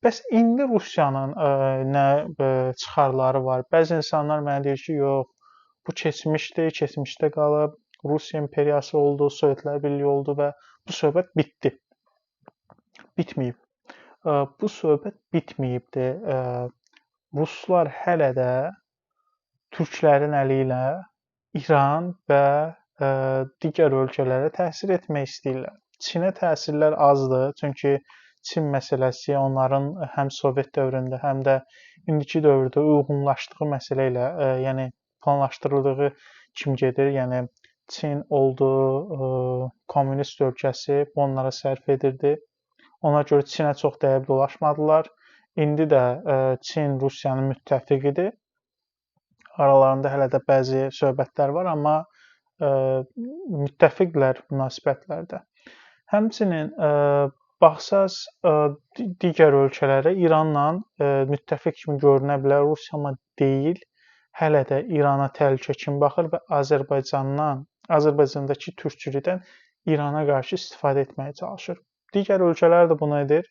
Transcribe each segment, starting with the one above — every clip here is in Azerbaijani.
Bəs indi Rusiyanın nə çıxarları var? Bəzi insanlar mənə deyir ki, yox, bu keçmişdir, keçmişdə qalıb, Rusiya imperiyası oldu, Sovetlər Birliyi oldu və bu söhbət bitdi. Bitməyib. Bu söhbət bitməyibdi. Ruslar hələ də türklərin əli ilə İran və digər ölkələrə təsir etmək istəyirlər. Çinə təsirlər azdır, çünki Çin məsələsi onların həm Sovet dövründə, həm də indiki dövrdə uyğunlaşdığı məsələ ilə, yəni planlaşdırıldığı kimi gedir. Yəni Çin oldu kommunist ölkəsi, bu onlara sərf edirdi. Ona görə Çinə çox dəyib dolaşmadılar. İndi də Çin Rusiyanın müttəfiqidir. Aralarında hələ də bəzi söhbətlər var, amma müttəfiqlər münasibətlərdə. Həmçinin baxsaz digər ölkələrə İranla müttəfiq kimi görünə bilər Rusiya, amma deyil. Hələ də İrana təhlükə kimi baxır və Azərbaycandakı türkçülükdən İrana qarşı istifadə etməyə çalışır. Digər ölkələr də bunu edir.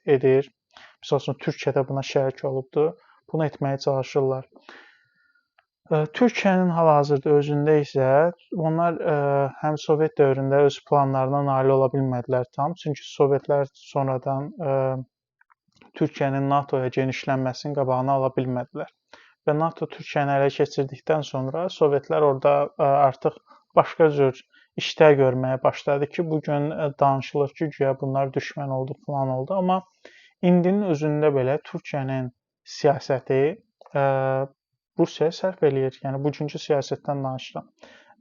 Məsəl üçün Türkiyə də buna şərik olubdur. Bunu etməyə çalışırlar. Türkiyənin hal-hazırda özündə isə onlar həm Sovet dövründə öz planlarına nail ola bilmədilər tam. Çünki Sovetlər sonradan Türkiyənin NATO-ya genişlənməsinin qabağını ala bilmədilər. Və NATO Türkiyəni ələ keçirdikdən sonra Sovetlər orada artıq başqa cür işlər görməyə başladı ki, bugün danışılır ki, güya bunlar düşmən oldu, falan oldu. Amma indinin özündə belə Türkiyənin siyasəti Rusiyaya sərf eləyir. Yəni bugünkü siyasətdən danışıram.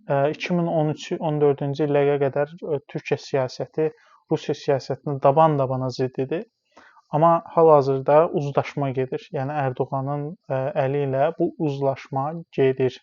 2013-14-cü illərə qədər Türkiyə siyasəti Rusiya siyasətinə daban-dabana zidd idi. Amma hal-hazırda uzlaşma gedir. Yəni Ərdoğanın əli ilə bu uzlaşma gedir.